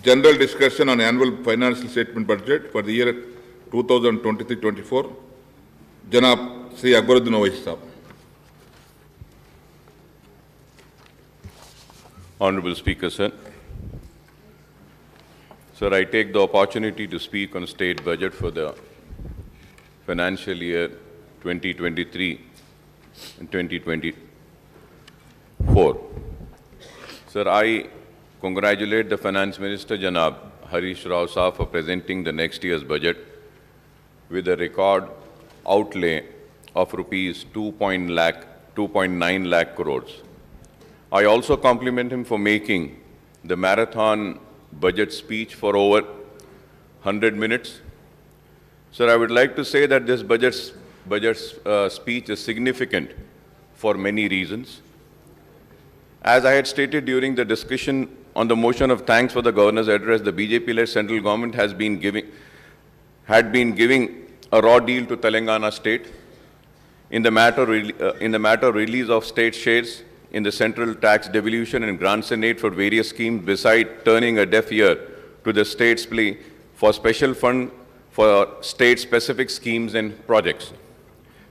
General discussion on annual financial statement budget for the year 2023-24. Janab Sri Akbaruddin Owaisi Sahab. Honorable Speaker, sir. Sir, I take the opportunity to speak on state budget for the financial year 2023 and 2024. Sir, I congratulate the Finance Minister, Janab Harish Rao Sahab, for presenting the next year's budget with a record outlay of rupees 2.9 lakh crores. I also compliment him for making the marathon budget speech for over 100 minutes. Sir, I would like to say that this budget speech is significant for many reasons. As I had stated during the discussion on the motion of thanks for the Governor's address, the BJP-led central government had been giving a raw deal to Telangana state in the matter of release of state shares in the central tax devolution and grants and aid for various schemes, beside turning a deaf ear to the state's plea for special fund for state-specific schemes and projects.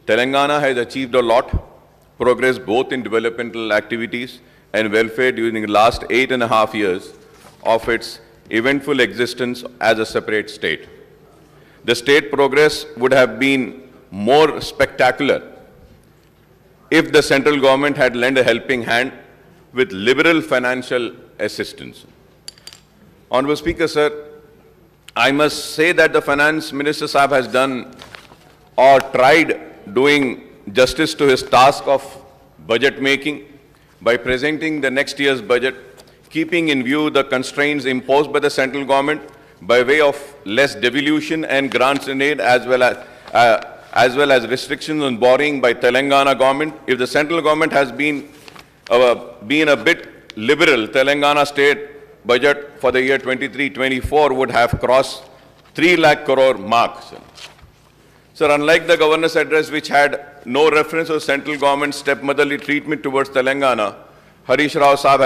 Telangana has achieved a lot progress both in developmental activities and welfare during the last 8.5 years of its eventful existence as a separate state. The state progress would have been more spectacular if the central government had lent a helping hand with liberal financial assistance. Honorable Speaker, sir, I must say that the Finance Minister Sahab has done or tried doing justice to his task of budget making by presenting the next year's budget, keeping in view the constraints imposed by the central government by way of less devolution and grants and aid, as well as restrictions on borrowing by Telangana government. If the central government has been a bit liberal, Telangana state budget for the year 23-24 would have crossed 3 lakh crore mark. Sir, unlike the Governor's address, which had no reference to the central government's stepmotherly treatment towards Telangana, Harish Rao Sahab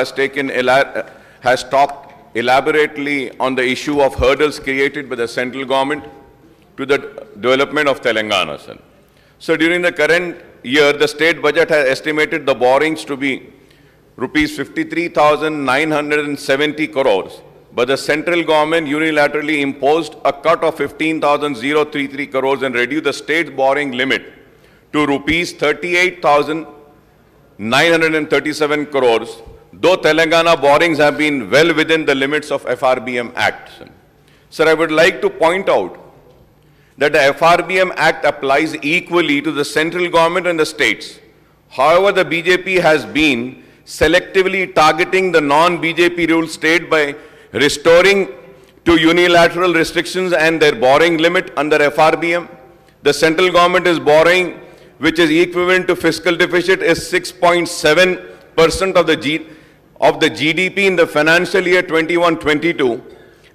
has talked elaborately on the issue of hurdles created by the central government to the development of Telangana. So during the current year, the state budget has estimated the borrowings to be rupees 53,970 crores, but the central government unilaterally imposed a cut of 15,033 crores and reduced the state's borrowing limit to rupees 38,937 crores, though Telangana borrowings have been well within the limits of FRBM Act. Sir, I would like to point out that the FRBM Act applies equally to the central government and the states. However, the BJP has been selectively targeting the non-BJP ruled state by restoring to unilateral restrictions and their borrowing limit under FRBM. The central government is borrowing, which is equivalent to fiscal deficit, is 6.7% of the GDP in the financial year 21-22,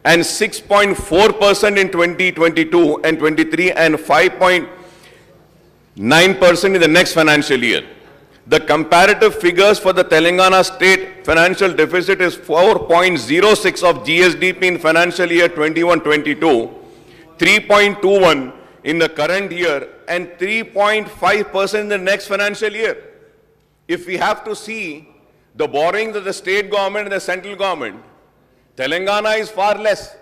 and 6.4% in 2022 and 23, and 5.9% in the next financial year. The comparative figures for the Telangana state financial deficit is 4.06 of GSDP in financial year 21-22, 3.21 in the current year, and 3.5% in the next financial year. If we have to see the borrowings of the state government and the central government, Telangana is far less,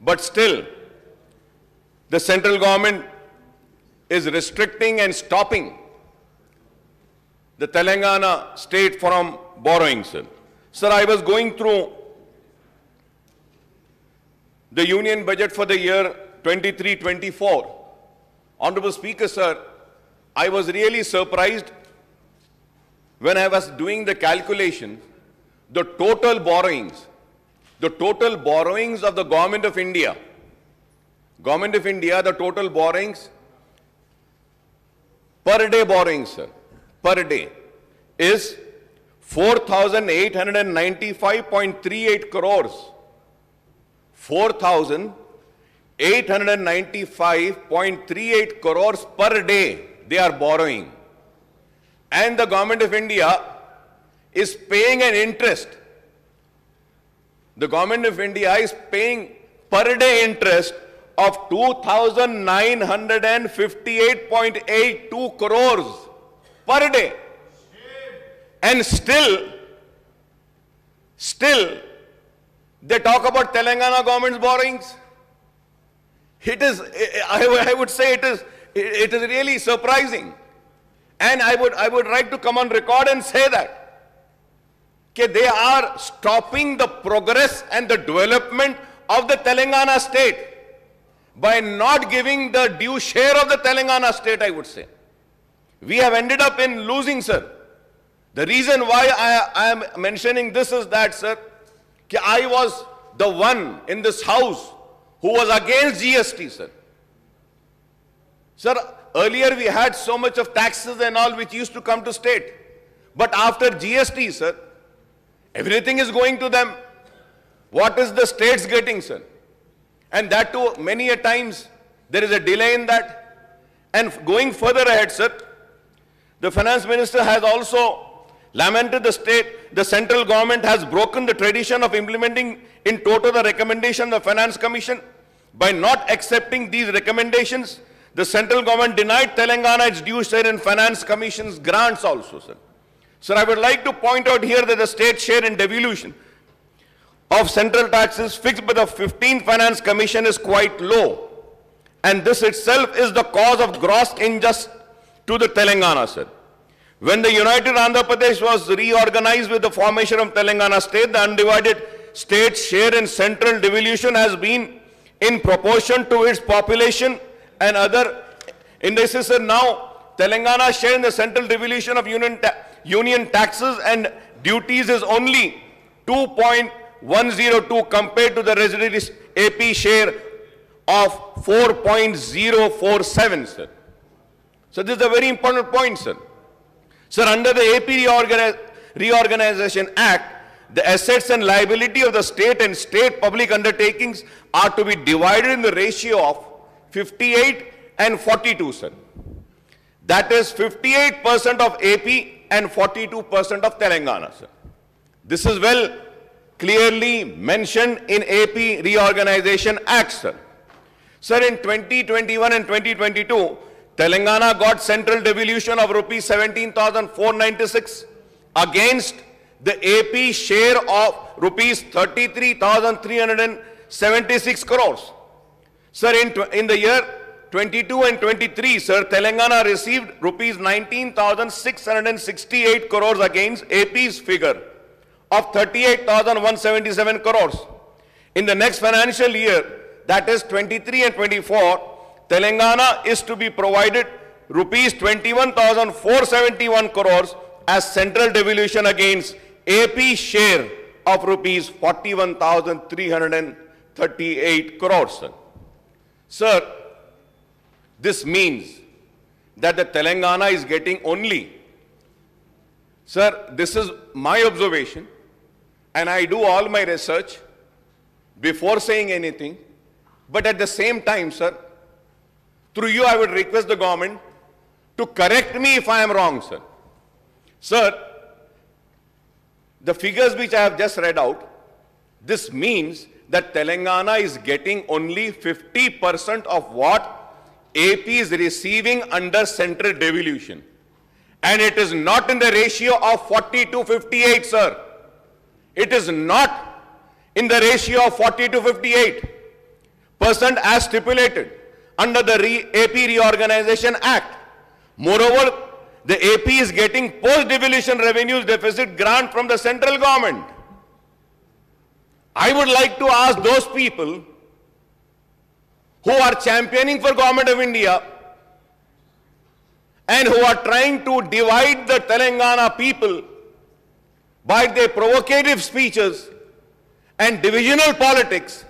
but still the central government is restricting and stopping the Telangana state from borrowing, sir. Sir, I was going through the union budget for the year 23-24. Honorable Speaker, sir, I was really surprised when I was doing the calculation, the total borrowings of the Government of India, the total borrowings, per day borrowings, sir, per day is 4,895.38 crores. 4,895.38 crores per day they are borrowing. And the Government of India is paying an interest the government of India is paying per day interest of 2,958.82 crores per day. And still, they talk about Telangana government's borrowings. It is, I would say it is really surprising. And I would like to come on record and say that they are stopping the progress and the development of the Telangana state by not giving the due share of the Telangana state, I would say. We have ended up in losing, sir. The reason why I am mentioning this is that, sir, I was the one in this house who was against GST, sir. Sir, earlier we had so much of taxes and all which used to come to state. But after GST, sir, everything is going to them. What is the states getting, sir? And that too, many a times, there is a delay in that. And going further ahead, sir, the finance minister has also lamented the central government has broken the tradition of implementing in toto the recommendation of the Finance Commission. By not accepting these recommendations, the central government denied Telangana its due share in Finance Commission's grants also, sir. Sir, I would like to point out here that the state share in devolution of central taxes fixed by the 15th Finance Commission is quite low. And this itself is the cause of gross injustice to the Telangana, sir. When the United Andhra Pradesh was reorganized with the formation of Telangana state, the undivided state share in central devolution has been in proportion to its population and other indices. Sir, now Telangana share in the central devolution of union taxes and duties is only 2.102 compared to the residual AP share of 4.047, sir. So this is a very important point, sir. Sir, under the AP Reorganization Act, the assets and liability of the state and state public undertakings are to be divided in the ratio of 58 and 42, sir. That is 58% of AP and 42% of Telangana, sir. This is well clearly mentioned in AP Reorganization Act, sir. Sir, in 2021 and 2022, Telangana got central devolution of rupees 17,496 against the AP share of rupees 33,376 crores. Sir, in the year 22 and 23, sir, Telangana received rupees 19,668 crores against AP's figure of 38,177 crores. In the next financial year, that is 23 and 24, Telangana is to be provided rupees 21,471 crores as central devolution against AP share of rupees 41,338 crores. Sir. Sir, this means that the Telangana is getting only, sir, this is my observation, and I do all my research before saying anything, but at the same time, sir, through you, I would request the government to correct me if I am wrong, sir. Sir, the figures which I have just read out, this means that Telangana is getting only 50% of what AP is receiving under central devolution. And it is not in the ratio of 40 to 58, sir. It is not in the ratio of 40 to 58% as stipulated under the AP Reorganization Act. Moreover, the AP is getting post-devolution revenues deficit grant from the central government. I would like to ask those people who are championing for Government of India and who are trying to divide the Telangana people by their provocative speeches and divisional politics.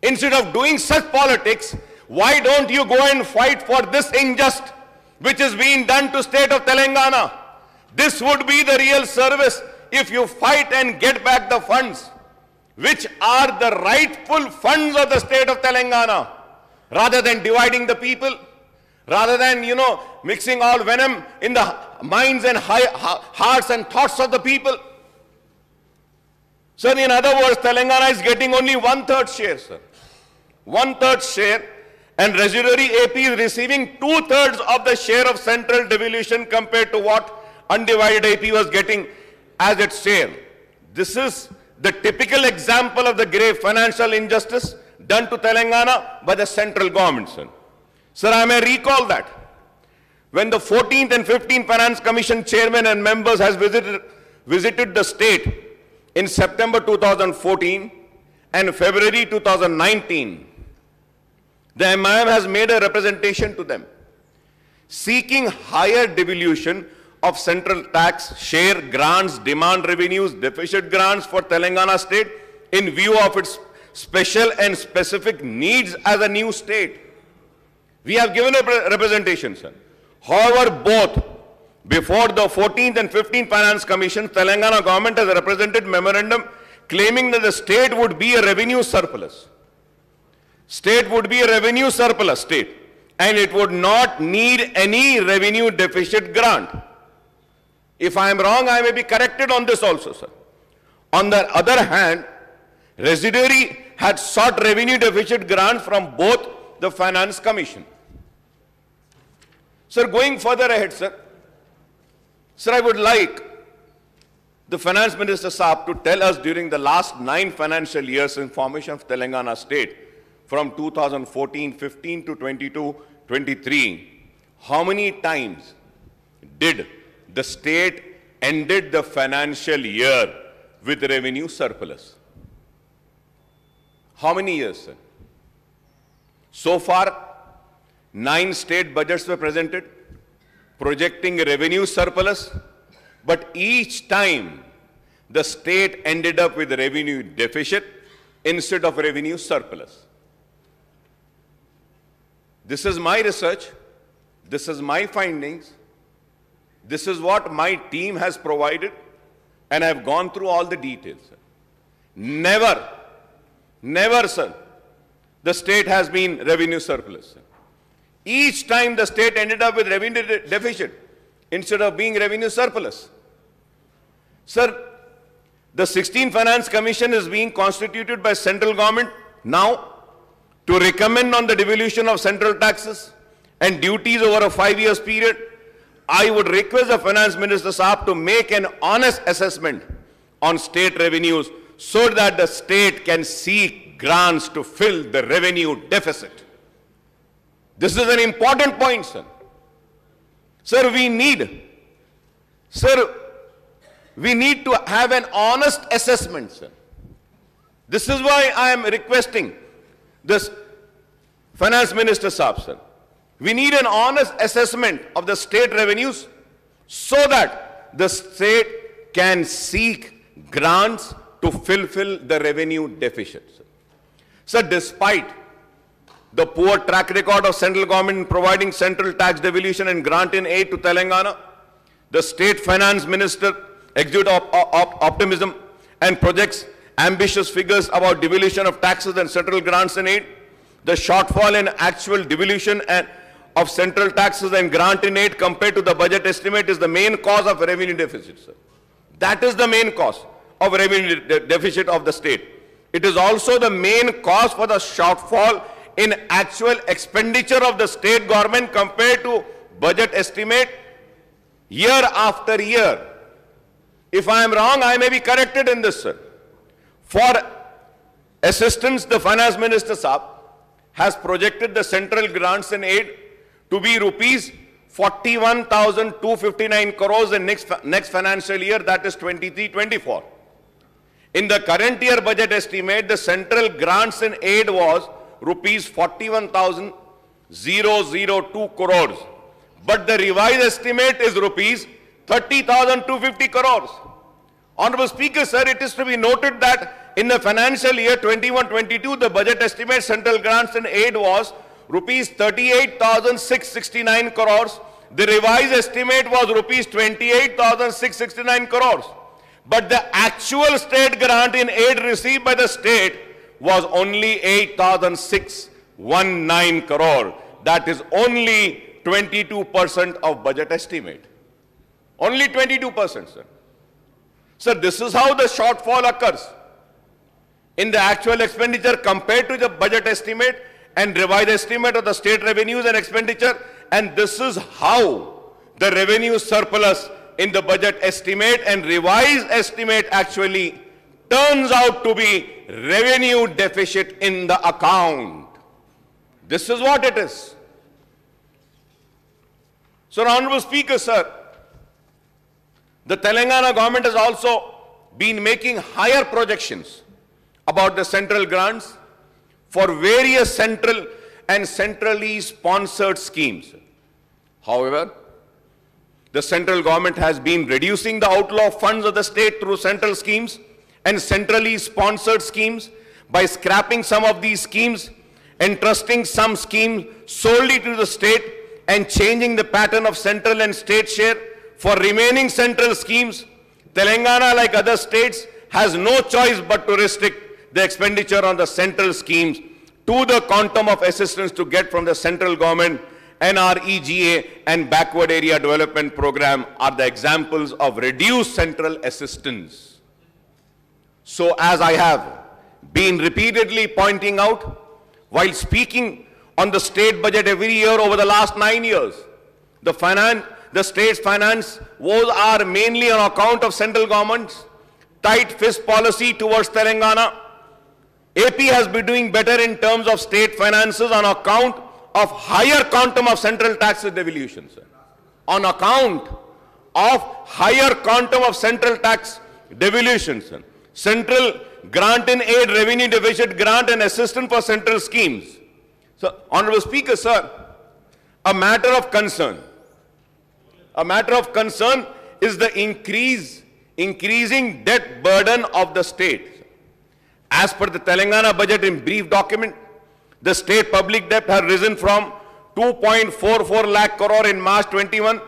Instead of doing such politics, why don't you go and fight for this injustice which is being done to state of Telangana? This would be the real service if you fight and get back the funds which are the rightful funds of the state of Telangana, rather than dividing the people, rather than, mixing all venom in the minds and hearts and thoughts of the people. Sir, in other words, Telangana is getting only 1/3 share, sir. 1/3 share, and residuary AP is receiving 2/3 of the share of central devolution compared to what undivided AP was getting as its share. This is the typical example of the grave financial injustice done to Telangana by the central government, sir. Sir, I may recall that when the 14th and 15th Finance Commission chairman and members has visited the state in September 2014 and February 2019, the MIM has made a representation to them seeking higher devolution of central tax, share, grants, demand revenues, deficit grants for Telangana state in view of its special and specific needs as a new state. We have given a representation, sir. However, both before the 14th and 15th Finance Commission, Telangana government has a represented memorandum claiming that the state would be a revenue surplus. State would be a revenue surplus state, and it would not need any revenue deficit grant. If I am wrong, I may be corrected on this also, sir. On the other hand, residuary had sought revenue deficit grant from both the Finance Commission. Sir, going further ahead, sir, I would like the Finance Minister Saab to tell us during the last 9 financial years in formation of Telangana state, from 2014-15 to 22-23, how many times did the state ended the financial year with revenue surplus? How many years, sir? So far, 9 state budgets were presented, projecting a revenue surplus, but each time the state ended up with a revenue deficit instead of revenue surplus. This is my research, this is my findings, this is what my team has provided, and I have gone through all the details, sir. Never, sir, the state has been revenue surplus, sir. Each time the state ended up with revenue deficit instead of being revenue surplus. Sir, the 16th Finance Commission is being constituted by central government now to recommend on the devolution of central taxes and duties over a 5-year period. I would request the Finance Minister Saab to make an honest assessment on state revenues so that the state can seek grants to fill the revenue deficit. This is an important point, sir. Sir, we need to have an honest assessment, sir. This is why I am requesting this Finance Minister Saab, sir. We need an honest assessment of the state revenues so that the state can seek grants to fulfill the revenue deficit, sir. Sir, despite the poor track record of central government in providing central tax devolution and grant in aid to Telangana, the state finance minister exudes optimism and projects ambitious figures about devolution of taxes and central grants in aid. The shortfall in actual devolution of central taxes and grant in aid compared to the budget estimate is the main cause of revenue deficit, sir. That is the main cause of revenue deficit of the state. It is also the main cause for the shortfall in actual expenditure of the state government compared to budget estimate year after year. If I am wrong, I may be corrected in this, sir. For assistance, the Finance Minister Saab has projected the central grants and aid to be rupees 41,259 crores in next financial year, that is 23-24. In the current year budget estimate, the central grants and aid was rupees 41,002 crores. But the revised estimate is rupees 30,250 crores. Honorable Speaker, sir, it is to be noted that in the financial year 21-22, the budget estimate central grants and aid was rupees 38,669 crores. The revised estimate was rupees 28,669 crores. But the actual state grant in aid received by the state was only 8,619 crore. That is only 22% of budget estimate. Only 22%, sir. Sir, this is how the shortfall occurs. in the actual expenditure compared to the budget estimate and revised estimate of the state revenues and expenditure. And this is how the revenue surplus in the budget estimate and revised estimate actually turns out to be revenue deficit in the account. This is what it is. So, Honorable Speaker, sir, the Telangana government has also been making higher projections about the central grants for various central and centrally sponsored schemes. However, the central government has been reducing the outflow of funds of the state through central schemes and centrally sponsored schemes by scrapping some of these schemes, entrusting some schemes solely to the state, and changing the pattern of central and state share. For remaining central schemes, Telangana, like other states, has no choice but to restrict the expenditure on the central schemes to the quantum of assistance to get from the central government. NREGA and Backward Area Development Program are the examples of reduced central assistance. So, as I have been repeatedly pointing out, while speaking on the state budget every year over the last 9 years, the state's finance woes are mainly on account of central government's tight fist policy towards Telangana. AP has been doing better in terms of state finances on account of higher quantum of central taxes devolution, sir. On account of higher quantum of central tax devolution, sir. Central grant in aid, revenue deficit grant and assistance for central schemes. So, Honorable Speaker, sir, a matter of concern is the increasing debt burden of the state. As per the Telangana budget in brief document, the state public debt has risen from 2.44 lakh crore in March 21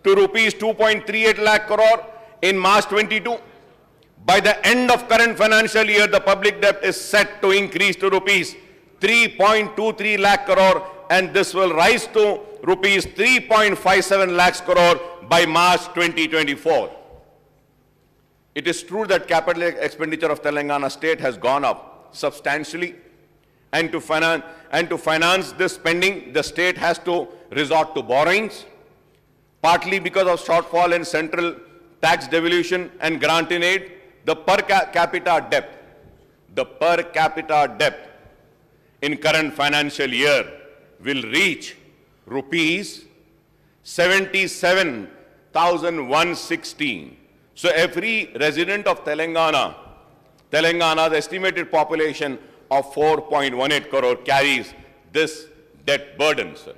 to rupees 2.38 lakh crore in March 22. By the end of current financial year, the public debt is set to increase to rupees 3.23 lakh crore, and this will rise to rupees 3.57 lakhs crore by March 2024. It is true that capital expenditure of Telangana state has gone up substantially, and to finance this spending, the state has to resort to borrowings, partly because of shortfall in central tax devolution and grant in aid. The per capita debt in current financial year will reach rupees 77,116. So every resident of Telangana's estimated population of 4.18 crore carries this debt burden, sir.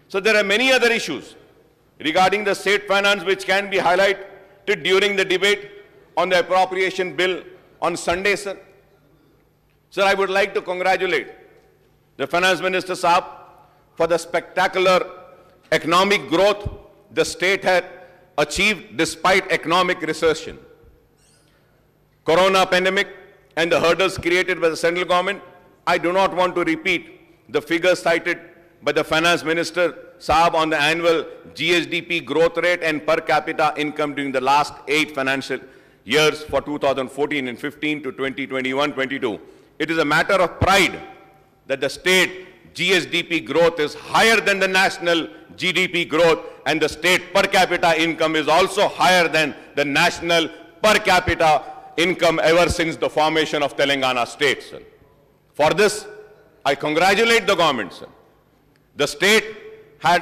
So there are many other issues regarding the state finance which can be highlighted during the debate on the appropriation bill on Sunday, sir. Sir, I would like to congratulate the Finance Minister Saab for the spectacular economic growth the state had achieved despite economic recession. Corona pandemic and the hurdles created by the central government, I do not want to repeat the figures cited by the Finance Minister Saab on the annual GSDP growth rate and per capita income during the last 8 financial years for 2014 and 15 to 2021-22. It is a matter of pride that the state GSDP growth is higher than the national GDP growth, and the state per capita income is also higher than the national per capita income ever since the formation of Telangana state, sir. For this, I congratulate the government, sir. The state has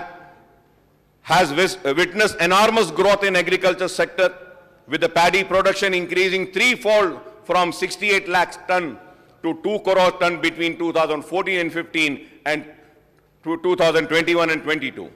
witnessed enormous growth in agriculture sector, with the paddy production increasing threefold from 68 lakhs ton to 2 crore ton between 2014 and 15 and to 2021 and 22.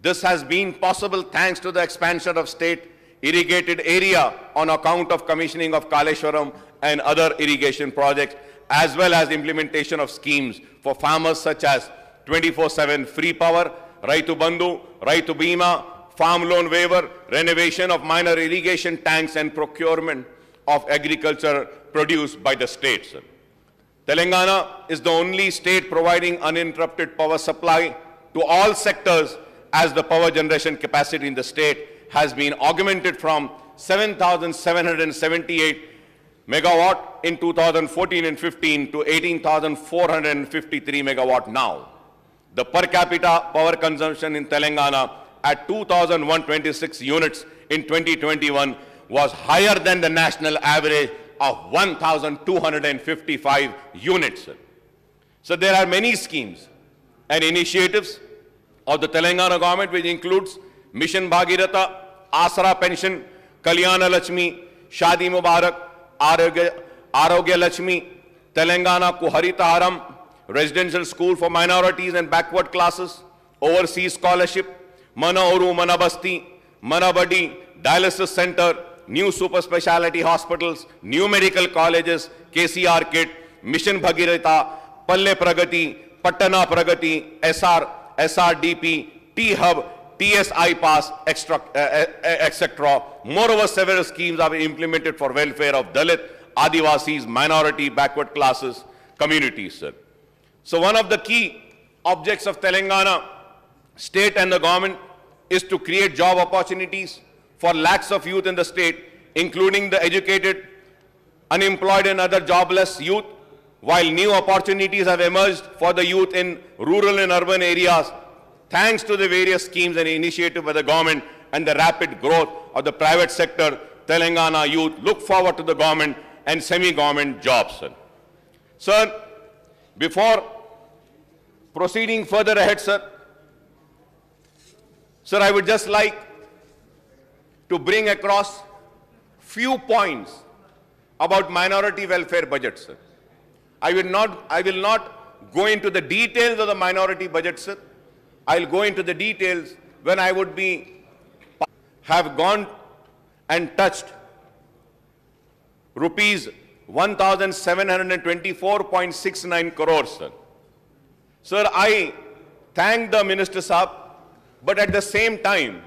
This has been possible thanks to the expansion of state irrigated area on account of commissioning of Kaleshwaram and other irrigation projects, as well as implementation of schemes for farmers such as 24/7 free power, Raitu Bandhu, Raitu Bima, farm loan waiver, renovation of minor irrigation tanks, and procurement of agriculture produce by the states. Telangana is the only state providing uninterrupted power supply to all sectors, as the power generation capacity in the state has been augmented from 7,778 megawatt in 2014 and 15 to 18,453 megawatt now. The per capita power consumption in Telangana at 2,126 units in 2021 was higher than the national average of 1,255 units. So there are many schemes and initiatives of the Telangana government which includes Mission Bhagirath, Asra Pension, Kalyana Lakshmi, Shadi Mubarak, Arogya Lakshmi, Telangana Kuharita Haram, Residential School for Minorities and Backward Classes, Overseas Scholarship, Mana Oru, Mana Basti, Mana Badi, Dialysis Center, new super speciality hospitals, new medical colleges, KCR Kit, Mission Bhagirath, Palle Pragati, Patana Pragati, SRDP, T-Hub, TSI Pass, etc. Moreover, several schemes are implemented for welfare of Dalit, Adivasis, minority, backward classes, communities, sir. So one of the key objects of Telangana state and the government is to create job opportunities for lakhs of youth in the state, including the educated, unemployed and other jobless youth, while new opportunities have emerged for the youth in rural and urban areas, thanks to the various schemes and initiatives by the government and the rapid growth of the private sector. Telangana youth look forward to the government and semi-government jobs, sir. Sir, before proceeding further ahead, sir, I would just like to bring across few points about minority welfare budget, sir. I will not go into the details of the minority budget, sir. I'll go into the details when I would have gone and touched rupees 1,724.69 crores, sir. Sir, I thank the Minister Saab, but at the same time,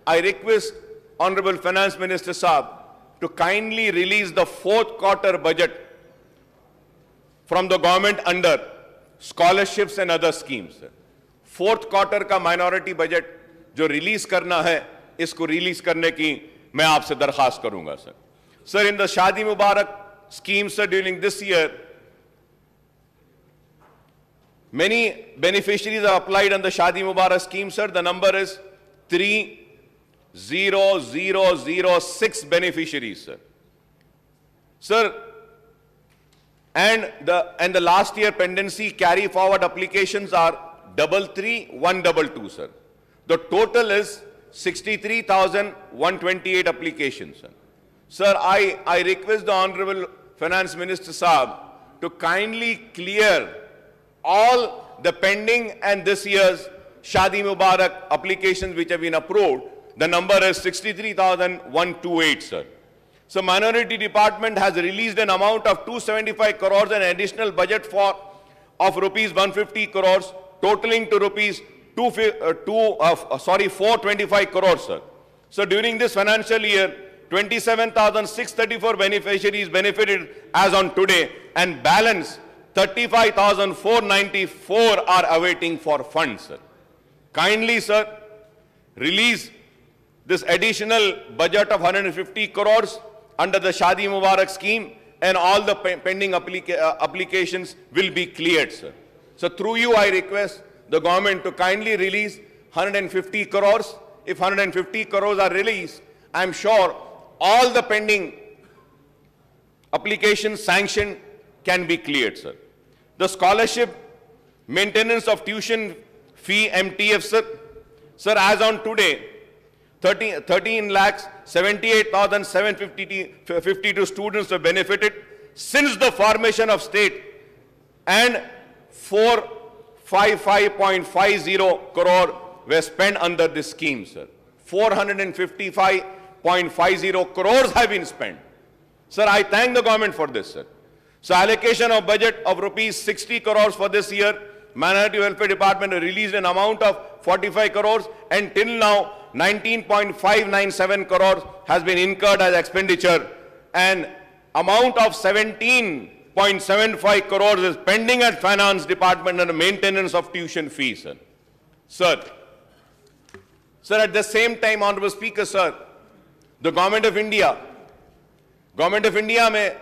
I request Honorable Finance Minister Saab to kindly release the fourth quarter budget from the government under scholarships and other schemes, sir. Fourth quarter का minority budget जो release करना है, इसको release करने की मैं आपसे दरखास्त करूंगा, sir. Sir, in the Shadi Mubarak scheme, sir, during this year, many beneficiaries are applied on the Shadi Mubarak scheme, sir. The number is 30,006 beneficiaries, sir. Sir, and the last year pendency carry forward applications are 33,122, sir. The total is 63,128 applications, sir. Sir, I request the Honorable Finance Minister Saab to kindly clear all the pending and this year's Shadi Mubarak applications which have been approved. The number is 63,128, sir. So Minority Department has released an amount of 275 crores and additional budget of rupees 150 crores, totaling to rupees 425 crores, sir. So during this financial year, 27,634 beneficiaries benefited as on today, and balance 35,494 are awaiting for funds, sir. Kindly, sir, release this additional budget of 150 crores under the Shadi Mubarak scheme, and all the pending applications will be cleared, sir. So through you, I request the government to kindly release 150 crores. If 150 crores are released, I am sure all the pending applications sanctioned can be cleared, sir. The scholarship maintenance of tuition fee MTF, sir. Sir, as on today, 13,78,752 students have benefited since the formation of state, and 455.50 crore were spent under this scheme, sir. 455.50 crores have been spent. Sir, I thank the government for this, sir. So allocation of budget of rupees 60 crores for this year. Minority Welfare Department released an amount of 45 crores, and till now 19.597 crores has been incurred as expenditure, and amount of 17.75 crores is pending at Finance Department under maintenance of tuition fees, sir. Sir, at the same time, Honorable Speaker, sir, the Government of India में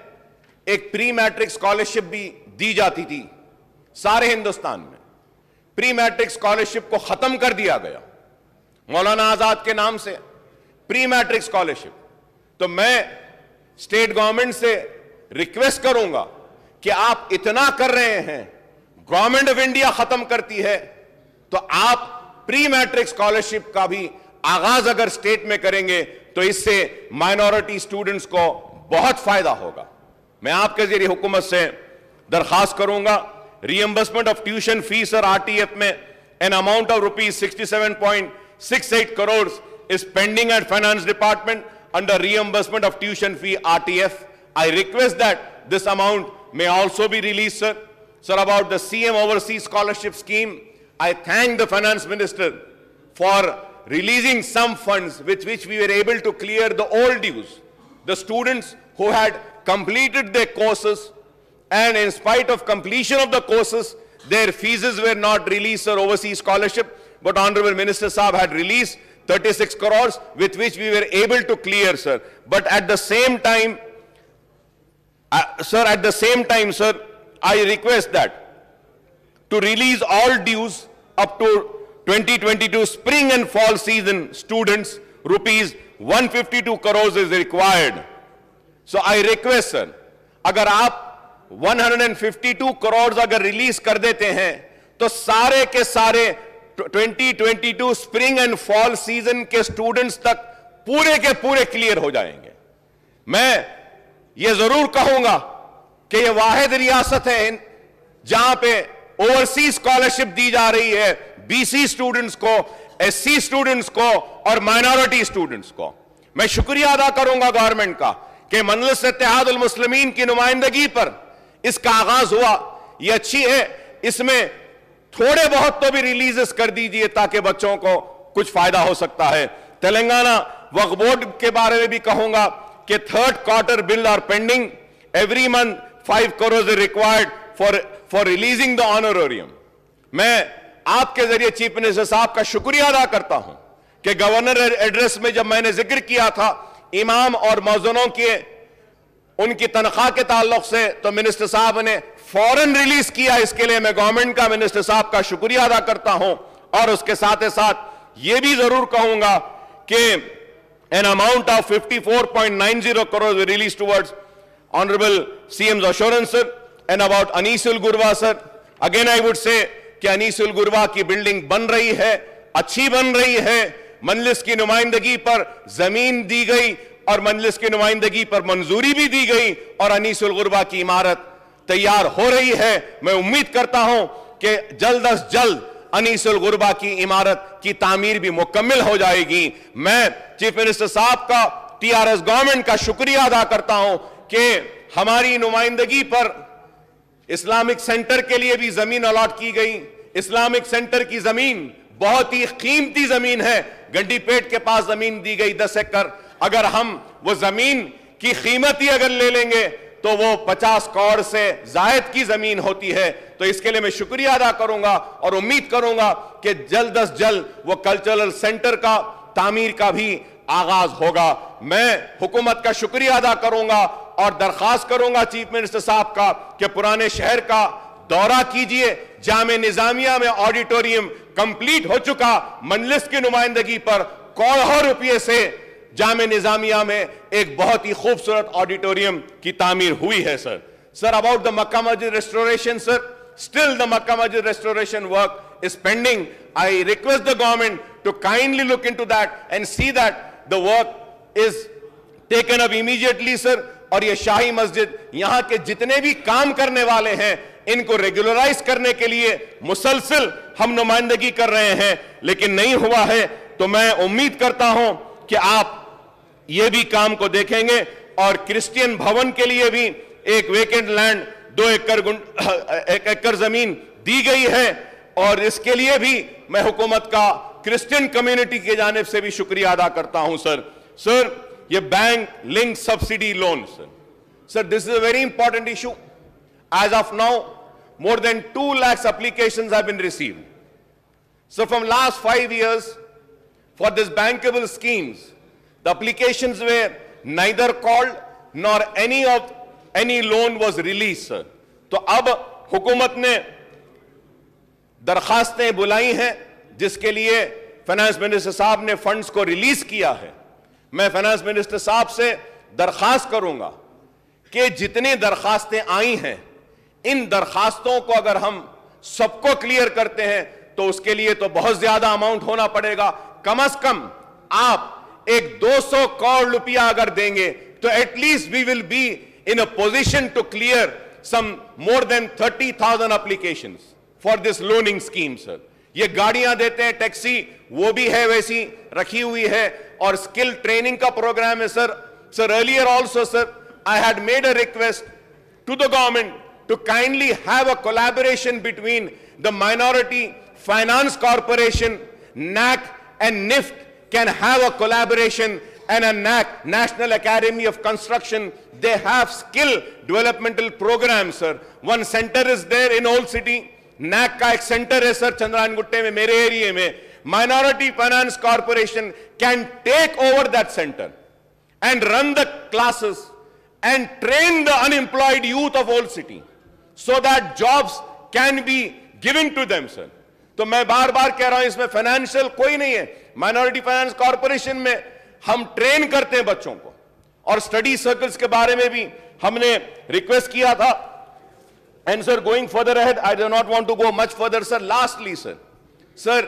ایک پری matric scholarship بھی دی جاتی تھی سارے ہندوستان میں. پری matric scholarship کو ختم کر دیا گیا مولانا آزاد کے نام سے, پری میٹرک اسکالرشپ. تو میں اسٹیٹ گورنمنٹ سے ریکویسٹ کروں گا کہ آپ اتنا کر رہے ہیں, گورنمنٹ آف انڈیا ختم کرتی ہے, تو آپ پری میٹرک اسکالرشپ کا بھی آغاز اگر اسٹیٹ میں کریں گے تو اس سے مائنورٹی اسٹوڈنٹس کو بہت فائدہ ہوگا. میں آپ کے ذریعے حکومت سے درخواست کروں گا, ری ایمبرسمنٹ آف ٹیوشن فیس اور آر ٹی ایف میں an amount of rupees 67.68 crores is pending at finance department under reimbursement of tuition fee RTF. I request that this amount may also be released, sir. Sir, about the CM Overseas Scholarship Scheme, I thank the finance minister for releasing some funds with which we were able to clear the old dues. The students who had completed their courses and in spite of completion of the courses, their fees were not released, sir, overseas scholarship, but Honorable Minister Saab had released 36 crores with which we were able to clear, sir. But at the same time, sir, I request that to release all dues up to 2022 spring and fall season students, rupees 152 crores is required. So I request, sir, agar aap 152 crore اگر release کر دیتے ہیں تو سارے کے سارے 2022 spring and fall season کے students تک پورے کے پورے کلیئر ہو جائیں گے. میں یہ ضرور کہوں گا کہ یہ واحد ریاست ہے جہاں پہ اوورسیز اسکالرشپ دی جا رہی ہے بی سی سٹوڈنٹس کو, ایس سی سٹوڈنٹس کو اور مائنورٹی سٹوڈنٹس کو. میں شکریہ ادا کروں گا گورنمنٹ کا کہ مجلس اتحاد المسلمین کی نمائندگی پر اس کا آغاز ہوا, یہ اچھی ہے. اس میں تھوڑے بہت تو بھی ریلیزز کر دیجئے تاکہ بچوں کو کچھ فائدہ ہو سکتا ہے. تلنگانہ وقف بورڈ کے بارے میں بھی کہوں گا کہ third quarter bill are pending, every month 5 crores are required for releasing the honorarium. میں آپ کے ذریعے چیف منسٹر صاحب کا شکریہ ادا کرتا ہوں کہ گورنر ایڈریس میں جب میں نے ذکر کیا تھا امام اور مؤذنوں کے ان کی تنخواہ کے تعلق سے تو منسٹر صاحب نے فوراً ریلیز کیا. اس کے لیے میں گورنمنٹ کا, منسٹر صاحب کا شکریہ ادا کرتا ہوں. اور اس کے ساتھ ساتھ یہ بھی ضرور کہوں گا کہ an amount of 54.90 crores were released towards Honorable CM's assurance, sir, and about Anisul Gurwa, sir. Again I would say کہ انیس الگروا کی بلڈنگ بن رہی ہے, اچھی بن رہی ہے. مجلس کی نمائندگی پر زمین دی گئی اور مجلس کی نمائندگی پر منظوری بھی دی گئی اور انیس الغربا کی عمارت تیار ہو رہی ہے. میں امید کرتا ہوں کہ جلد از جلد انیس الغربا کی عمارت کی تعمیر بھی مکمل ہو جائے گی. میں چیف منسٹر صاحب کا, ٹی آر ایس گورنمنٹ کا شکریہ ادا کرتا ہوں کہ ہماری نمائندگی پر اسلامک سینٹر کے لیے بھی زمین الاٹ کی گئی. اسلامک سینٹر کی زمین بہت ہی قیمتی زمین ہے. گنڈی پیٹ کے پاس زمین دی گئی 10 ایکڑ. اگر ہم وہ زمین کی قیمت ہی اگر لے لیں گے تو وہ 50 کروڑ سے زائد کی زمین ہوتی ہے. تو اس کے لیے میں شکریہ ادا کروں گا اور امید کروں گا کہ جلد از جلد وہ کلچرل سینٹر کا تعمیر کا بھی آغاز ہوگا. میں حکومت کا شکریہ ادا کروں گا اور درخواست کروں گا چیف منسٹر صاحب کا کہ پرانے شہر کا دورہ کیجئے. جامع نظامیہ میں آڈیٹوریم کمپلیٹ ہو چکا. مجلس کی نمائندگی پر کروڑوں روپے سے جامع نظامیہ میں ایک بہت ہی خوبصورت آڈیٹوریم کی تعمیر ہوئی ہے. سر about the Makkah Masjid restoration, sir, still the Makkah Masjid restoration work is pending. I request the government to kindly look into that and see that the work is taken up immediately, sir. اور یہ شاہی مسجد یہاں کے جتنے بھی کام کرنے والے ہیں ان کو ریگولرائز کرنے کے لیے مسلسل ہم نمائندگی کر رہے ہیں لیکن نہیں ہوا ہے. تو میں امید کرتا ہوں کہ آپ یہ بھی کام کو دیکھیں گے. اور کرسچین بھون کے لیے بھی ایک ویکنٹ لینڈ 2 ایکڑ زمین دی گئی ہے اور اس کے لیے بھی میں حکومت کا کرسچین کمیونٹی کی جانب سے بھی شکریہ ادا کرتا ہوں. سر یہ bank link subsidy loan, sir, this is a very important issue. As of now, more than 2 lakhs applications have been received. So from last 5 years, for this bankable schemes, the applications were neither called nor any of any loan was released, sir. تو اب حکومت نے درخواستیں بلائی ہیں جس کے لیے فائنانس منسٹر صاحب نے فنڈز کو ریلیز کیا ہے. میں فائنانس منسٹر صاحب سے درخواست کروں گا کہ جتنی درخواستیں آئی ہیں ان درخواستوں کو اگر ہم سب کو کلیئر کرتے ہیں تو اس کے لیے تو بہت زیادہ اماؤنٹ ہونا پڑے گا. کم از کم آپ ایک 200 کروڑ روپیہ اگر دیں گے تو at least we will be in a position to clear some more than 30,000 applications for this loaning scheme, sir. یہ گاڑیاں دیتے ہیں ٹیکسی وہ بھی ہے ویسی رکھی ہوئی ہے اور اسکل ٹریننگ کا پروگرام ہے سر. سر earlier also sir I had made a request to the government to kindly have a collaboration between the Minority Finance Corporation, NAC and NIFT can have a collaboration, and a NAC, National Academy of Construction, they have skill developmental programs, sir. One center is there in Old City. NAC کا ایک centre ہے سر چندران گٹے میں میرے ایریے میں. Minority Finance Corporation can take over that center and run the classes and train the unemployed youth of Old City so that jobs can be given to them, sir. تو میں بار بار کہہ رہا ہوں اس میں فائنینشیل کوئی نہیں ہے. Minority Finance Corporation میں ہم ٹرین کرتے ہیں بچوں کو اور اسٹڈی سرکلز کے بارے میں بھی ہم نے ریکویسٹ کیا تھا. And sir, going further ahead, I do not want to go much further, sir. Lastly, sir,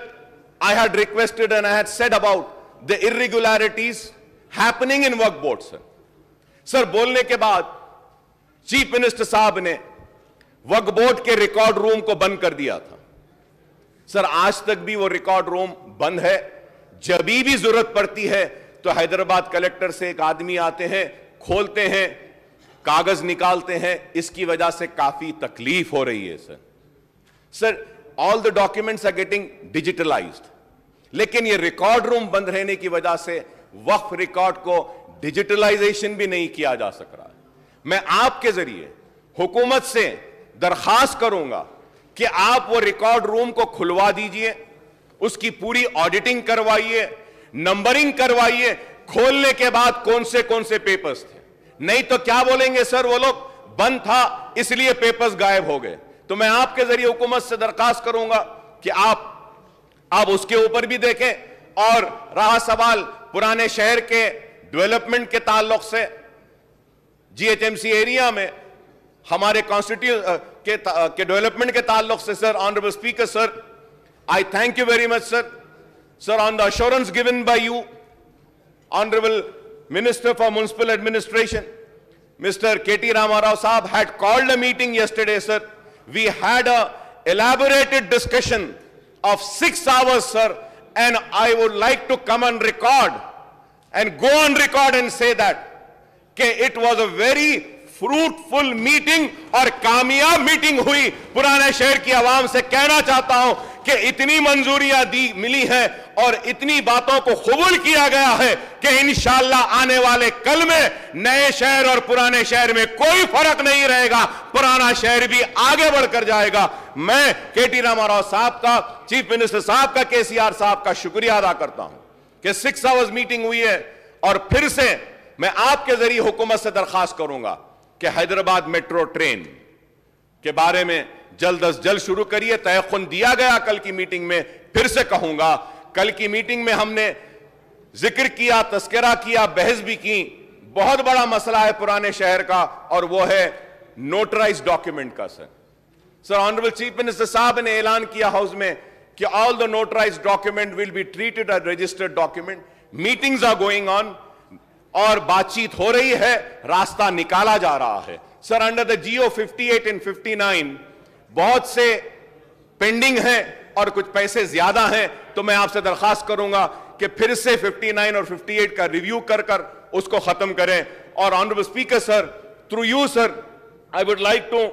I had requested and I had said about the irregularities happening in work board, sir. Sir, بولنے کے بعد chief minister صاحب نے وقف board کے record روم کو بند کر دیا تھا. سر آج تک بھی وہ ریکارڈ روم بند ہے. جبھی بھی ضرورت پڑتی ہے تو حیدرآباد کلیکٹر سے ایک آدمی آتے ہیں, کھولتے ہیں, کاغذ نکالتے ہیں. اس کی وجہ سے کافی تکلیف ہو رہی ہے سر. سر all the documents are getting digitalized, لیکن یہ ریکارڈ روم بند رہنے کی وجہ سے وقف ریکارڈ کو ڈیجیٹلائزیشن بھی نہیں کیا جا سک رہا. میں آپ کے ذریعے حکومت سے درخواست کروں گا کہ آپ وہ ریکارڈ روم کو کھلوا دیجئے, اس کی پوری آڈیٹنگ کروائیے, نمبرنگ کروائیے, کھولنے کے بعد کون سے پیپرز تھے. نہیں تو کیا بولیں گے سر وہ لوگ بند تھا اس لیے پیپرز غائب ہو گئے. تو میں آپ کے ذریعے حکومت سے درخواست کروں گا کہ آپ اس کے اوپر بھی دیکھیں. اور رہا سوال پرانے شہر کے ڈیولپمنٹ کے تعلق سے, G H M C area میں ہمارے کے ڈیولپمنٹ کے تعلق سے sir, honourable speaker sir, I thank you very much, sir. Sir, on the assurance given by you, Honorable Minister for Municipal Administration, Mr. K.T. Rama Rao Saab had called a meeting yesterday, sir. We had a elaborated discussion of 6 hours, sir, and I would like to come on record and go on record and say that it was a very fruitful meeting اور کامیاب meeting ہوئی. پرانے شہر کی عوام سے کہنا چاہتا ہوں کہ اتنی منظوریاں ملی ہیں اور اتنی باتوں کو قبول کیا گیا ہے کہ انشاءاللہ آنے والے کل میں نئے شہر اور پرانے شہر میں کوئی فرق نہیں رہے گا. پرانا شہر بھی آگے بڑھ کر جائے گا. میں کے ٹی راما راؤ صاحب کا, چیف منسٹر صاحب کا, کے سی آر صاحب کا شکریہ ادا کرتا ہوں کہ 6 hours میٹنگ ہوئی ہے. اور پھر سے میں آپ کے ذریعے حکومت سے درخواست کروں گا کہ حیدرآباد میٹرو ٹرین کے بارے میں جلد از جلد شروع کریے. تیقن دیا گیا کل کی میٹنگ میں, پھر سے کہوں گا کل کی میٹنگ میں ہم نے ذکر کیا, تذکرہ کیا, بحث بھی کی. بہت بڑا مسئلہ ہے پرانے شہر کا اور وہ ہے نوٹرائز ڈاکیومنٹ کا. سر آنریبل چیف منسٹر صاحب نے اعلان کیا ہاؤس میں کہ all the notarize document will be treated as registered document. Meetings are going on اور بات چیت ہو رہی ہے, راستہ نکالا جا رہا ہے. سر انڈر دا GO 58 and 59 بہت سے پینڈنگ ہیں اور کچھ پیسے زیادہ ہیں. تو میں آپ سے درخواست کروں گا کہ پھر سے 59 اور 58 کا ریویو کر اس کو ختم کریں. اور honourable speaker sir, through you sir, I would like to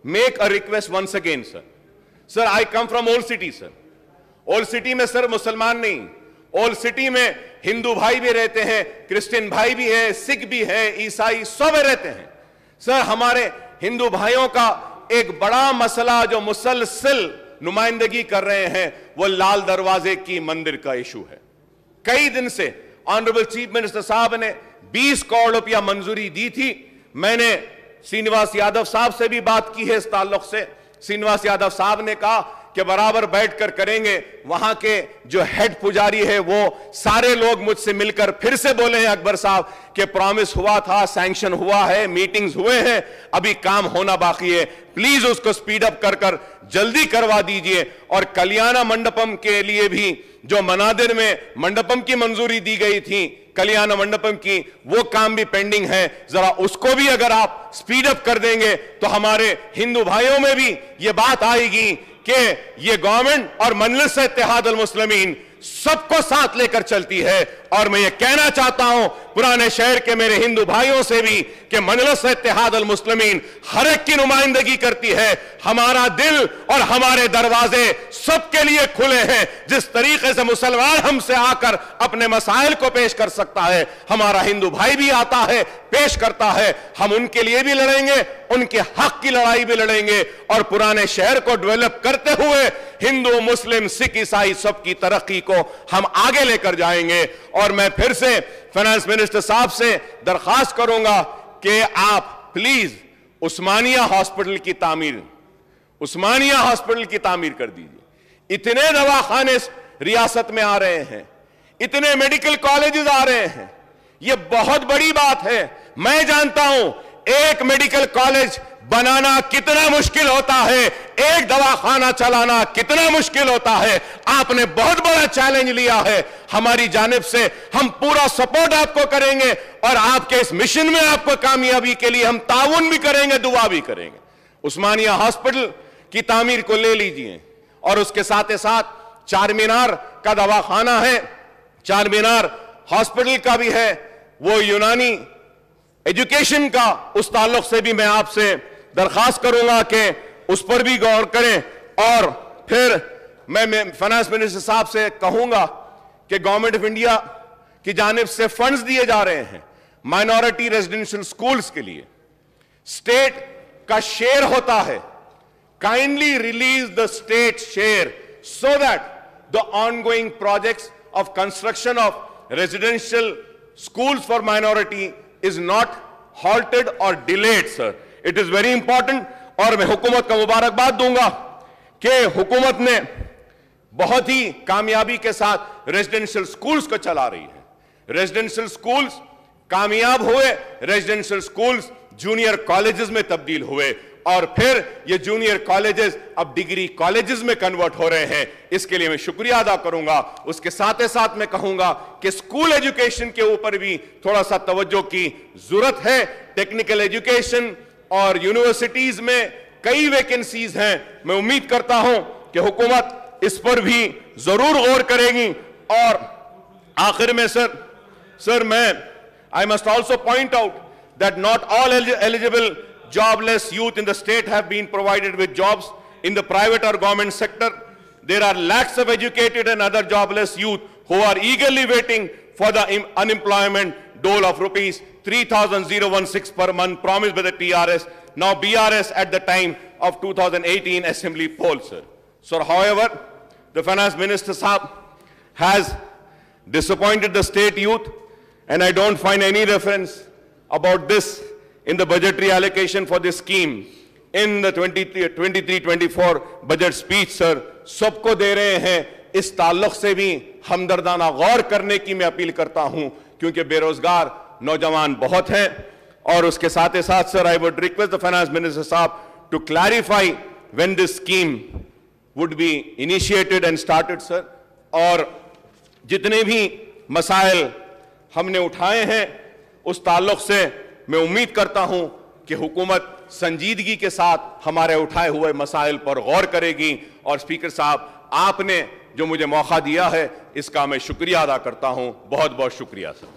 make a request once again, sir. Sir, I come from Old City, sir. Old City میں سر مسلمان نہیں, Old City میں ہندو بھائی بھی رہتے ہیں, کرسچن بھائی بھی ہیں, سکھ بھی ہیں, عیسائی سب رہتے ہیں. سر ہمارے ہندو بھائیوں کا ایک بڑا مسئلہ جو مسلسل نمائندگی کر رہے ہیں وہ لال دروازے کی مندر کا ایشو ہے. کئی دن سے آنریبل چیف منسٹر صاحب نے 20 کروڑ روپیہ منظوری دی تھی. میں نے श्रीनिवास यादव साहब से भी बात की है इस ताल्लुक से। श्रीनिवास यादव साहब ने कहा कि बराबर बैठकर करेंगे। वहां के जो हेड पुजारी है वो सारे लोग मुझसे मिलकर फिर से बोले हैं अकबर साहब कि प्रॉमिस हुआ था, सैंक्शन हुआ है, मीटिंग्स हुए हैं, अभी काम होना बाकी है, प्लीज उसको स्पीड अप कर जल्दी करवा दीजिए। और कल्याण मंडपम के लिए भी जो मनादिर में मंडपम की मंजूरी दी गई थी, कल्याण मंडपम की, वो काम भी पेंडिंग है, जरा उसको भी अगर आप स्पीड अप कर देंगे तो हमारे हिंदू भाइयों में भी ये बात आएगी कि ये गवर्नमेंट और मजलिस इत्तेहाद अल मुस्लिमीन सबको साथ लेकर चलती है। और मैं ये कहना चाहता हूं पुराने शहर के मेरे हिंदू भाइयों से भी कि मजलिस इत्तेहाद अल मुस्लिमीन हर एक की नुमाइंदगी करती है। हमारा दिल और हमारे दरवाजे सबके लिए खुले हैं। जिस तरीके से मुसलमान हमसे आकर अपने मसाइल को पेश कर सकता है, हमारा हिंदू भाई भी आता है, पेश करता है। हम उनके लिए भी लड़ेंगे, उनके हक की लड़ाई भी लड़ेंगे और पुराने शहर को डेवलप करते हुए हिंदू, मुस्लिम, सिख, ईसाई सबकी तरक्की को हम आगे लेकर जाएंगे। और मैं फिर से फाइनेंस मिनिस्टर साहब से दरखास्त करूंगा कि आप प्लीज उस्मानिया हॉस्पिटल की तामीर कर दीजिए। इतने दवाखाने रियासत में आ रहे हैं, इतने मेडिकल कॉलेजेस आ रहे हैं, यह बहुत बड़ी बात है। मैं जानता हूं एक मेडिकल कॉलेज बनाना कितना मुश्किल होता है, एक दवाखाना चलाना कितना मुश्किल होता है। आपने बहुत बड़ा चैलेंज लिया है, हमारी जानिब से हम पूरा सपोर्ट आपको करेंगे और आपके इस मिशन में आपको कामयाबी के लिए हम ताउन भी करेंगे, दुआ भी करेंगे। उस्मानिया हॉस्पिटल की तामीर को ले लीजिए और उसके साथ साथ चार मीनार का दवाखाना है, चार मीनार हॉस्पिटल का भी है, वो यूनानी एजुकेशन का, उस ताल्लुक से भी मैं आपसे दरखास्त करूंगा कि उस पर भी गौर करें। और फिर मैं फाइनेंस मिनिस्टर साहब से कहूंगा कि गवर्नमेंट ऑफ इंडिया की जानिब से फंड्स दिए जा रहे हैं माइनॉरिटी रेजिडेंशियल स्कूल्स के लिए, स्टेट का शेयर होता है। Kindly release the state share so that the ongoing projects of construction of residential schools for minority is not halted or delayed, sir. It is very important. और मैं हुकूमत का मुबारकबाद दूंगा कि हुकूमत ने बहुत ही कामयाबी के साथ रेजिडेंशियल स्कूल्स को चला रही है। रेजिडेंशियल स्कूल्स कामयाब हुए, रेजिडेंशियल स्कूल्स जूनियर कॉलेजेस में तब्दील हुए और फिर ये जूनियर कॉलेजेस अब डिग्री कॉलेजेस में कन्वर्ट हो रहे हैं। इसके लिए मैं शुक्रिया अदा करूंगा। उसके साथ ही साथ मैं कहूंगा कि स्कूल एजुकेशन के ऊपर भी थोड़ा सा तवज्जो की जरूरत है। टेक्निकल एजुकेशन और यूनिवर्सिटीज में कई वैकेंसीज हैं। मैं उम्मीद करता हूं कि हुकूमत इस पर भी जरूर गौर करेगी। और आखिर में सर मैं I must also point out that not all eligible jobless youth in the state have been provided with jobs in the private or government sector. There are lakhs of educated and other jobless youth who are eagerly waiting for the unemployment dole of rupees 3,016 per month promised by the TRS, now BRS at the time of 2018 assembly poll, sir. So, however, the finance minister Saab has disappointed the state youth, and I don't find any reference about this in the budgetary allocation for this scheme in the 23-24 budget speech, sir. सबको दे रहे हैं। इस ताल्लुक से भी हमदर्दाना गौर करने की मैं अपील करता हूं, क्योंकि बेरोजगार नौजवान बहुत हैं। और उसके साथ ही साथ sir, I would request the finance minister साहब to clarify when this scheme would be initiated and started, sir. और जितने भी मसाइल हमने उठाए हैं उस ताल्लुक से मैं उम्मीद करता हूं कि हुकूमत संजीदगी के साथ हमारे उठाए हुए मसाइल पर गौर करेगी। और स्पीकर साहब, आपने जो मुझे मौका दिया है इसका मैं शुक्रिया अदा करता हूं। बहुत बहुत शुक्रिया सर।